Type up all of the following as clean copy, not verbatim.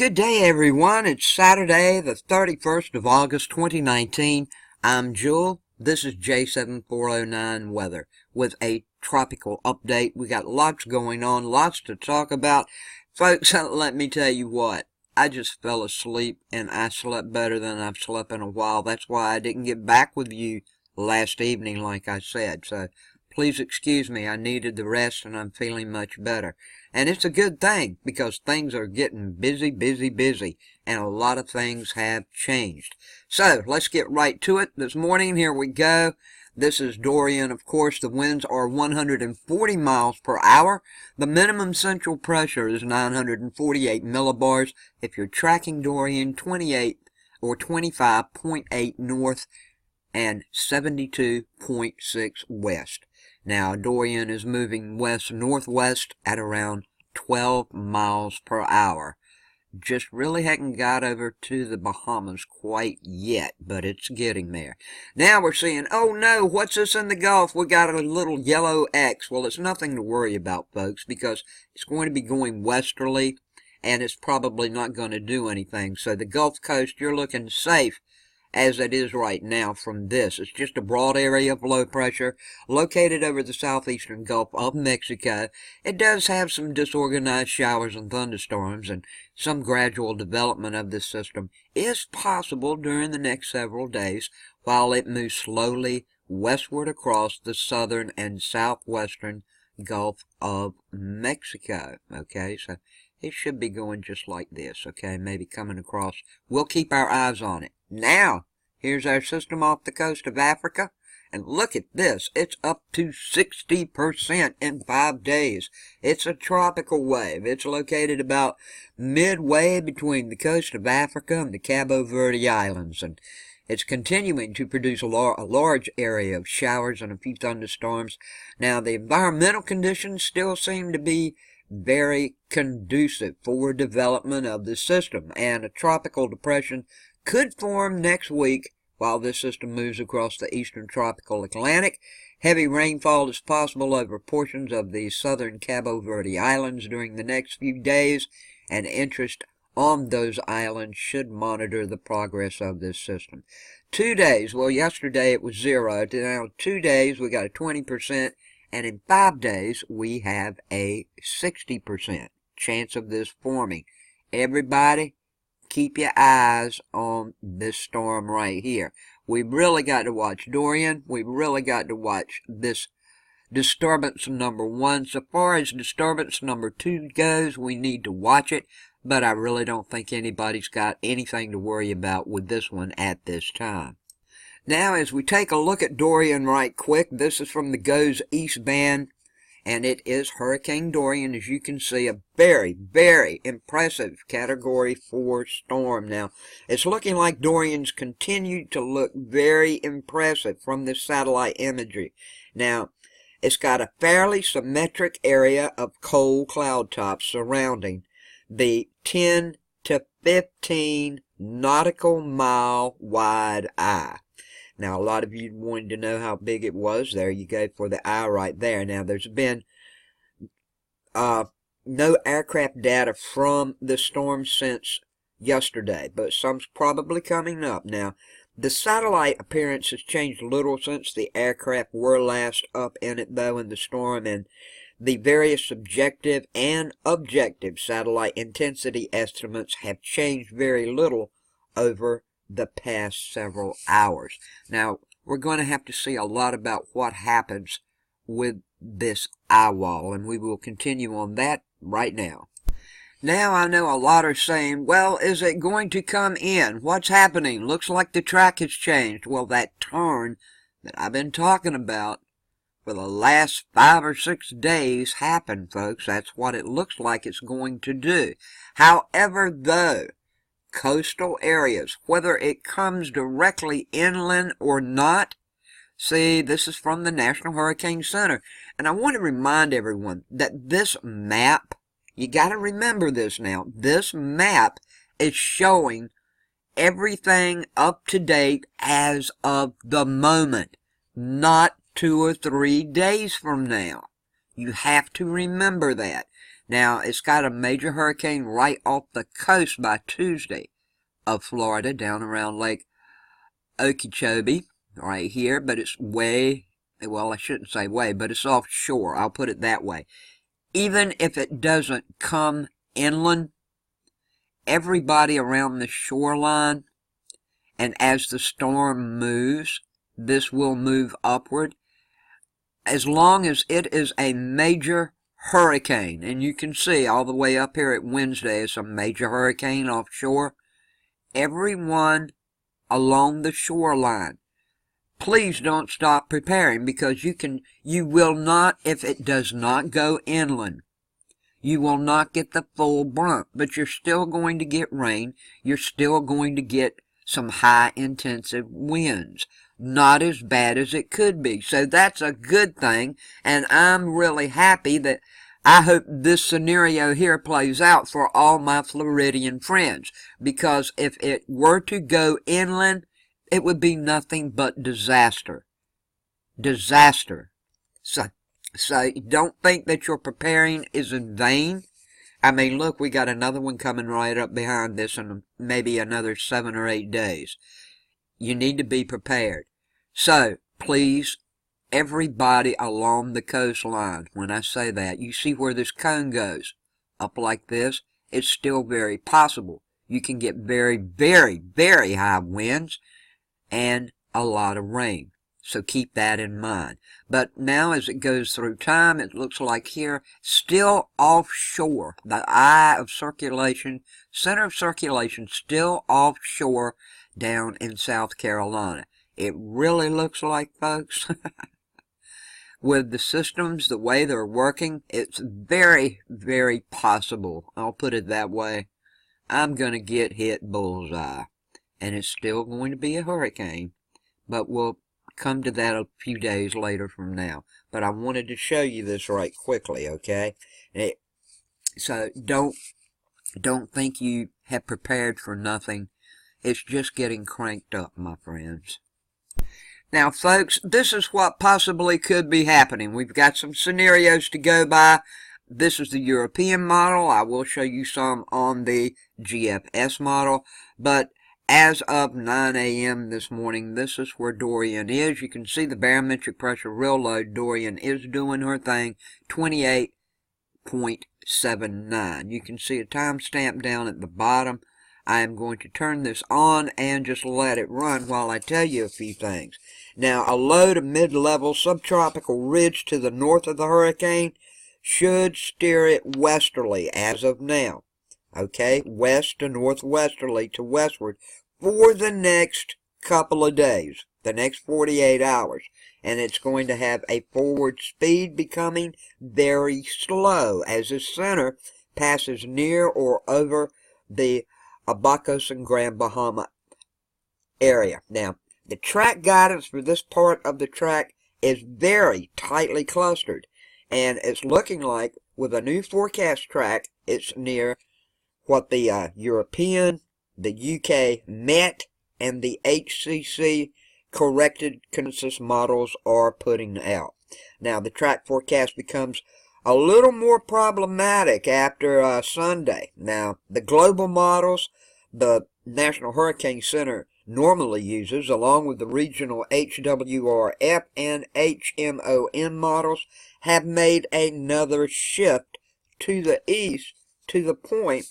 Good day, everyone. It's Saturday, the 31st of August, 2019. I'm Jewel. This is J7409 Weather with a tropical update. We got lots going on, lots to talk about. Folks, let me tell you what. I just fell asleep, and I slept better than I've slept in a while. That's why I didn't get back with you last evening, like I said. So please excuse me. I needed the rest, and I'm feeling much better. And it's a good thing, because things are getting busy, and a lot of things have changed. So, let's get right to it. This morning, here we go. This is Dorian. Of course, the winds are 140 miles per hour. The minimum central pressure is 948 millibars. If you're tracking Dorian, 28 or 25.8 north and 72.6 west. Now, Dorian is moving west-northwest at around 12 miles per hour. Just really hadn't got over to the Bahamas quite yet, but it's getting there. Now we're seeing, oh no, what's this in the Gulf? We got a little yellow X. Well, it's nothing to worry about, folks, because it's going to be going westerly, and it's probably not going to do anything. So the Gulf Coast, you're looking safe as it is right now from this. It's just a broad area of low pressure located over the southeastern Gulf of Mexico. It does have some disorganized showers and thunderstorms, and some gradual development of this system is possible during the next several days while it moves slowly westward across the southern and southwestern Gulf of Mexico. Okay, so it should be going just like this, okay, maybe coming across. We'll keep our eyes on it. Now, here's our system off the coast of Africa, and look at this. It's up to 60% in 5 days. It's a tropical wave. It's located about midway between the coast of Africa and the Cabo Verde Islands, and it's continuing to produce a large area of showers and a few thunderstorms. Now, the environmental conditions still seem to be very conducive for development of the system, and a tropical depression could form next week while this system moves across the eastern tropical Atlantic. Heavy rainfall is possible over portions of the southern Cabo Verde Islands during the next few days, and interest on those islands should monitor the progress of this system. 2 days, well, yesterday it was 0. Now 2 days we got a 20%, and in 5 days we have a 60% chance of this forming. Everybody, keep your eyes on this storm right here. We've really got to watch Dorian. We've really got to watch this disturbance number 1. So far as disturbance number 2 goes, we need to watch it, but I really don't think anybody's got anything to worry about with this one at this time. Now, as we take a look at Dorian right quick, this is from the GOES East Band, and it is Hurricane Dorian. As you can see, a very, very impressive Category 4 storm. Now, it's looking like Dorian's continued to look very impressive from this satellite imagery. Now, it's got a fairly symmetric area of cold cloud tops surrounding the 10 to 15 nautical mile wide eye. Now, a lot of you wanted to know how big it was. There you go for the eye right there. Now, there's been no aircraft data from the storm since yesterday, but some's probably coming up. Now, the satellite appearance has changed little since the aircraft were last up in it, though, in the storm, and the various subjective and objective satellite intensity estimates have changed very little over the past several hours. Now, we're going to have to see a lot about what happens with this eye wall, and we will continue on that right now. Now, I know a lot are saying, well, is it going to come in? What's happening? Looks like the track has changed. Well, that turn that I've been talking about for the last 5 or 6 days happened, folks. That's what it looks like it's going to do. However, though, coastal areas, whether it comes directly inland or not. See, this is from the National Hurricane Center. And I want to remind everyone that this map, you got to remember this now, this map is showing everything up to date as of the moment, not 2 or 3 days from now. You have to remember that. Now, it's got a major hurricane right off the coast by Tuesday of Florida, down around Lake Okeechobee, right here, but it's way, well, I shouldn't say way, but it's offshore. I'll put it that way. Even if it doesn't come inland, everybody around the shoreline, and as the storm moves, this will move upward. As long as it is a major hurricane, and you can see all the way up here at Wednesday is a major hurricane offshore, everyone along the shoreline, please don't stop preparing, because you will not, if it does not go inland, you will not get the full brunt, but you're still going to get rain. You're still going to get some high intensive winds. Not as bad as it could be. So that's a good thing, and I'm really happy that I hope this scenario here plays out for all my Floridian friends, because if it were to go inland, it would be nothing but disaster. Disaster. So don't think that your preparing is in vain. I mean, look, we got another one coming right up behind this in maybe another 7 or 8 days. You need to be prepared. So, please, everybody along the coastline, when I say that, you see where this cone goes, up like this, it's still very possible. You can get very, very, very high winds and a lot of rain. So keep that in mind. But now as it goes through time, it looks like here, still offshore, the eye of circulation, center of circulation, still offshore down in South Carolina. It really looks like, folks, with the systems, the way they're working, it's very, very possible, I'll put it that way, I'm going to get hit bullseye. And it's still going to be a hurricane, but we'll come to that a few days later from now. But I wanted to show you this right quickly, okay? So don't think you have prepared for nothing. It's just getting cranked up, my friends. Now, folks, this is what possibly could be happening. We've got some scenarios to go by. This is the European model. I will show you some on the GFS model. But as of 9 a.m. this morning, this is where Dorian is. You can see the barometric pressure real low. Dorian is doing her thing, 28.79. You can see a timestamp down at the bottom. I am going to turn this on and just let it run while I tell you a few things. Now, a low to mid-level subtropical ridge to the north of the hurricane should steer it westerly as of now. Okay, west to northwesterly to westward for the next couple of days, the next 48 hours. And it's going to have a forward speed becoming very slow as the center passes near or over the Abacos and Grand Bahama area. Now, the track guidance for this part of the track is very tightly clustered. And it's looking like, with a new forecast track, it's near what the European, the UK Met, and the HCC corrected consensus models are putting out. Now, the track forecast becomes a little more problematic after Sunday. Now, the global models the National Hurricane Center normally uses, along with the regional HWRF and HMON models, have made another shift to the east to the point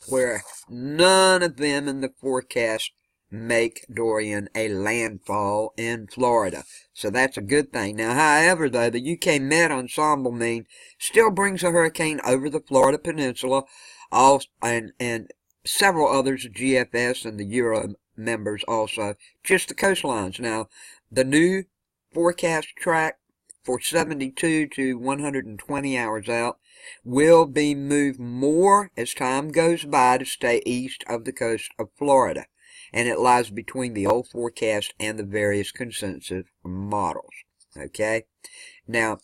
where none of them in the forecast make Dorian a landfall in Florida. So that's a good thing. Now, however, though, the UK Met Ensemble mean still brings a hurricane over the Florida Peninsula, and several others, GFS and the Euro members also, just the coastlines. Now, the new forecast track for 72 to 120 hours out will be moved more as time goes by to stay east of the coast of Florida, and it lies between the old forecast and the various consensus models. Okay? Now,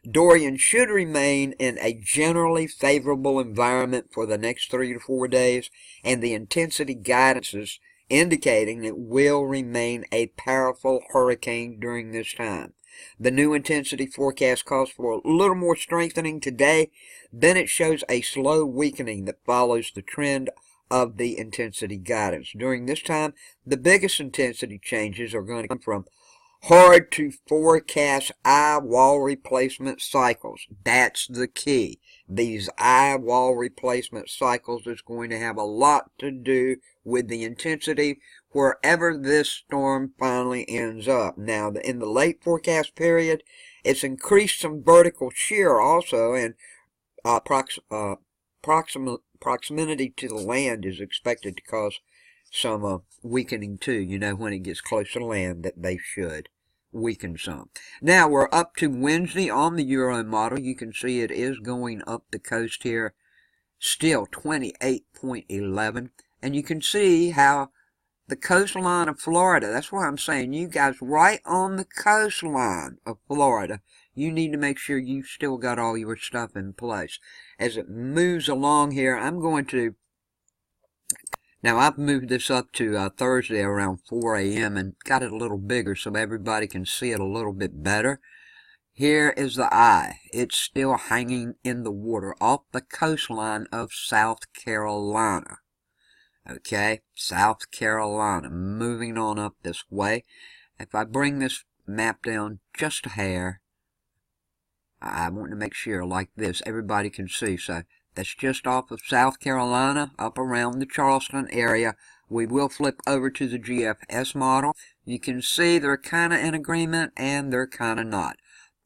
Dorian should remain in a generally favorable environment for the next 3 to 4 days, and the intensity guidance is indicating it will remain a powerful hurricane during this time. The new intensity forecast calls for a little more strengthening today. Then it shows a slow weakening that follows the trend of the intensity guidance. During this time, the biggest intensity changes are going to come from hard to forecast eye wall replacement cycles. That's the key. These eye wall replacement cycles is going to have a lot to do with the intensity wherever this storm finally ends up. Now, in the late forecast period, it's increased some vertical shear also, and proximity to the land is expected to cause some weakening too. You know, when it gets close to land, that they should weaken some. Now we're up to Wednesday on the Euro model. You can see it is going up the coast here, still 28.11, and you can see how the coastline of Florida, that's why I'm saying you guys right on the coastline of Florida, you need to make sure you still got all your stuff in place. As it moves along here, I'm going to, now I've moved this up to Thursday around 4 a.m. and got it a little bigger so everybody can see it a little bit better. Here is the eye. It's still hanging in the water off the coastline of South Carolina. Okay, South Carolina, moving on up this way. If I bring this map down just a hair, I want to make sure like this everybody can see. So that's just off of South Carolina, up around the Charleston area. We will flip over to the GFS model. You can see they're kind of in agreement and they're kind of not.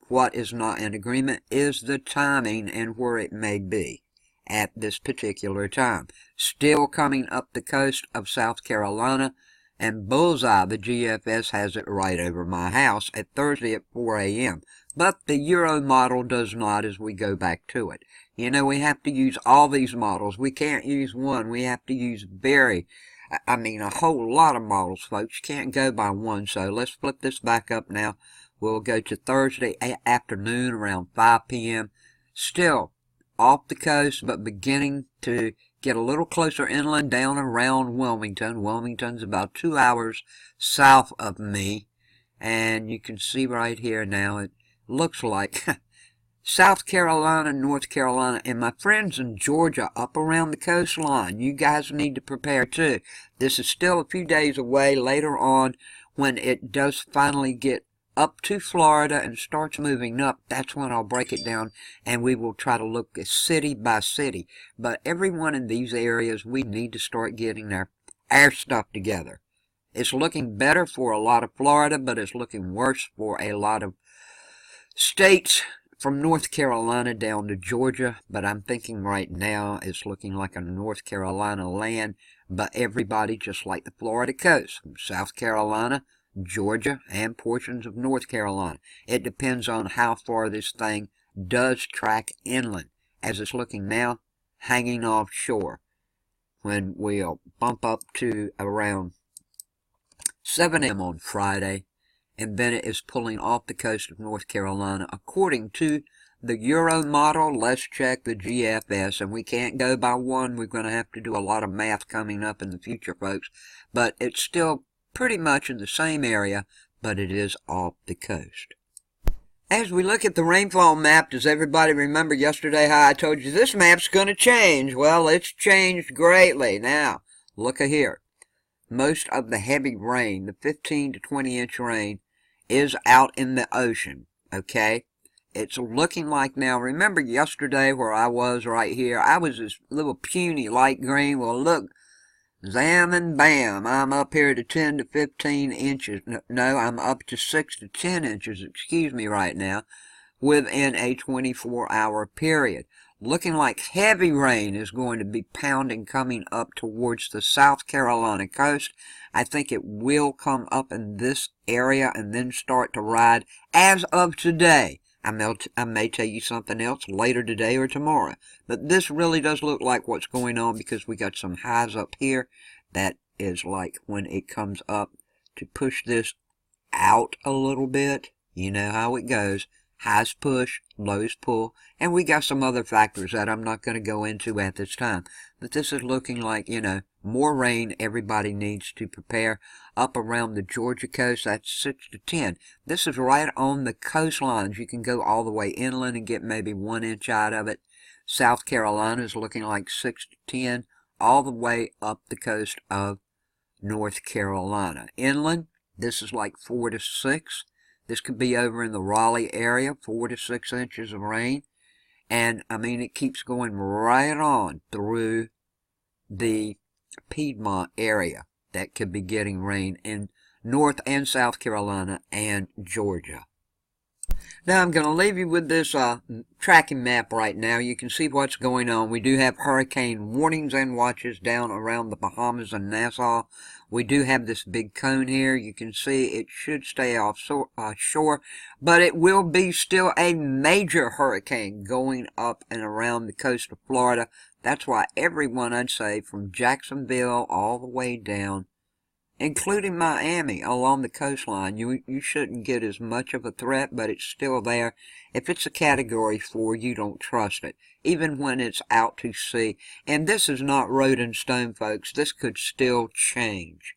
What is not in agreement is the timing and where it may be at this particular time. Still coming up the coast of South Carolina, and Bullseye, the GFS, has it right over my house at Thursday at 4 a.m. But the Euro model does not as we go back to it. You know, we have to use all these models. We can't use one. We have to use a whole lot of models, folks. You can't go by one. So let's flip this back up now. We'll go to Thursday afternoon around 5 p.m. Still off the coast, but beginning to get a little closer inland down around Wilmington. Wilmington's about 2 hours south of me. And you can see right here now, it looks like South Carolina, North Carolina, and my friends in Georgia up around the coastline. You guys need to prepare too. This is still a few days away. Later on, when it does finally get up to Florida and starts moving up, that's when I'll break it down and we will try to look at city by city. But everyone in these areas, we need to start getting our stuff together. It's looking better for a lot of Florida, but it's looking worse for a lot of states from North Carolina down to Georgia. But I'm thinking right now it's looking like a North Carolina land, but everybody just like the Florida coast, from South Carolina, Georgia, and portions of North Carolina. It depends on how far this thing does track inland. As it's looking now, hanging offshore. When we'll bump up to around 7 a.m. on Friday, and then it is pulling off the coast of North Carolina. According to the Euro model, let's check the GFS, and we can't go by one. We're going to have to do a lot of math coming up in the future, folks. But it's still pretty much in the same area, but it is off the coast. As we look at the rainfall map, does everybody remember yesterday how I told you this map's going to change? Well, it's changed greatly. Now, look here. Most of the heavy rain, the 15 to 20 inch rain, is out in the ocean, okay? It's looking like now, remember yesterday where I was right here, I was this little puny light green. Well, look, zam and bam, I'm up here to 10 to 15 inches. No, I'm up to 6 to 10 inches, excuse me, right now, within a 24-hour period. Looking like heavy rain is going to be pounding coming up towards the South Carolina coast. I think it will come up in this area and then start to ride as of today. I may tell you something else later today or tomorrow. But this really does look like what's going on because we got some highs up here. That is like when it comes up to push this out a little bit. You know how it goes. Highs push, lows pull, and we got some other factors that I'm not going to go into at this time. But this is looking like, more rain. Everybody needs to prepare. Up around the Georgia coast, that's 6 to 10. This is right on the coastlines. You can go all the way inland and get maybe 1 inch out of it. South Carolina is looking like 6 to 10, all the way up the coast of North Carolina. Inland, this is like 4 to 6. This could be over in the Raleigh area, 4 to 6 inches of rain. And, it keeps going right on through the Piedmont area that could be getting rain in North and South Carolina and Georgia. Now I'm going to leave you with this tracking map right now. You can see what's going on. We do have hurricane warnings and watches down around the Bahamas and Nassau. We do have this big cone here. You can see it should stay offshore, but it will be still a major hurricane going up and around the coast of Florida. That's why everyone, I'd say, from Jacksonville all the way down, including Miami, along the coastline, you shouldn't get as much of a threat, but it's still there. If it's a Category 4, you don't trust it, even when it's out to sea. And this is not wrote in stone, folks. This could still change.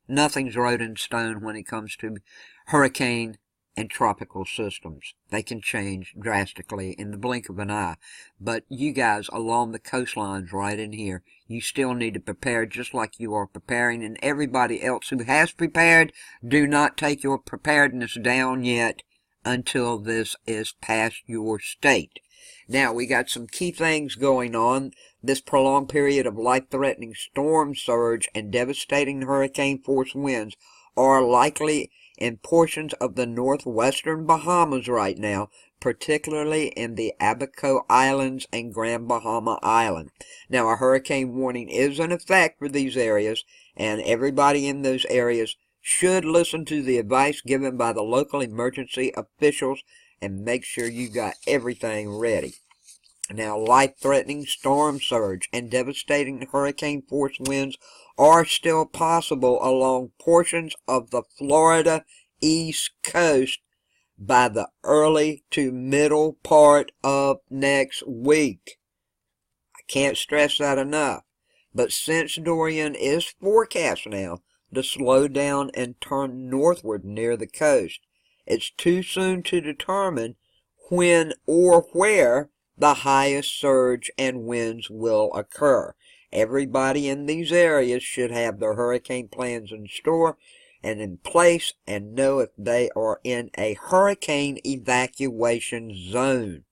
Nothing's wrote in stone when it comes to hurricane and tropical systems. They can change drastically in the blink of an eye. But you guys along the coastlines right in here, you still need to prepare just like you are preparing. And everybody else who has prepared, do not take your preparedness down yet until this is past your state. Now, we got some key things going on. This prolonged period of life-threatening storm surge and devastating hurricane-force winds are likely in portions of the northwestern Bahamas right now, particularly in the Abaco Islands and Grand Bahama Island. Now, a hurricane warning is in effect for these areas, and everybody in those areas should listen to the advice given by the local emergency officials and make sure you got everything ready. Now, life-threatening storm surge and devastating hurricane-force winds are still possible along portions of the Florida East Coast by the early to middle part of next week. I can't stress that enough. But since Dorian is forecast now to slow down and turn northward near the coast, it's too soon to determine when or where the highest surge and winds will occur. Everybody in these areas should have their hurricane plans in store and in place and know if they are in a hurricane evacuation zone.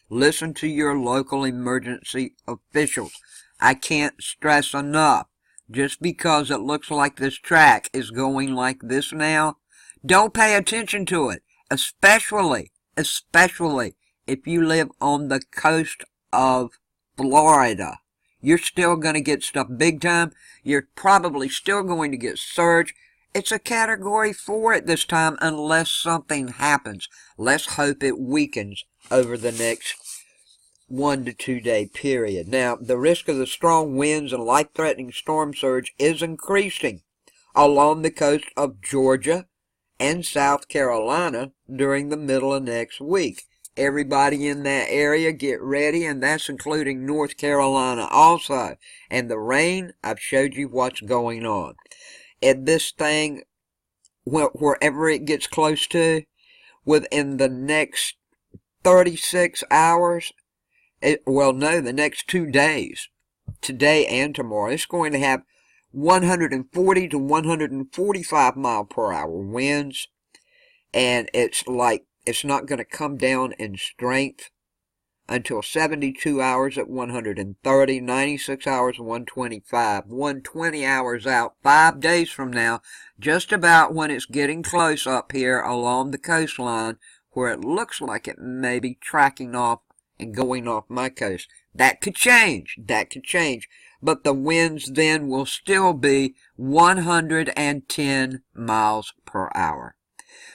Listen to your local emergency officials. I can't stress enough, just because it looks like this track is going like this now, don't pay attention to it, especially if you live on the coast of Florida. You're still going to get stuff big time. You're probably still going to get surge. It's a Category 4 at this time unless something happens. Let's hope it weakens over the next 1 to 2 day period. Now, the risk of the strong winds and life-threatening storm surge is increasing along the coast of Georgia and South Carolina during the middle of next week. Everybody in that area get ready, and that's including North Carolina also. And the rain, I've showed you what's going on. And this thing, wherever it gets close to, within the next 36 hours, the next 2 days, today and tomorrow, it's going to have 140 to 145 mile per hour winds. And it's not going to come down in strength until 72 hours at 130, 96 hours at 125, 120 hours out, 5 days from now, just about when it's getting close up here along the coastline, where it looks like it may be tracking off and going off my coast. That could change. But the winds then will still be 110 miles per hour.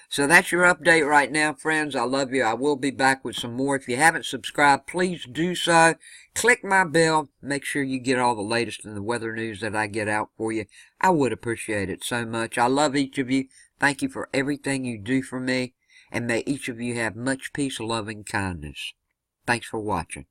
So that's your update right now, friends. I love you. I will be back with some more. If you haven't subscribed, please do so. Click my bell. Make sure you get all the latest in the weather news that I get out for you. I would appreciate it so much. I love each of you. Thank you for everything you do for me. and may each of you have much peace, love, and kindness. Thanks for watching.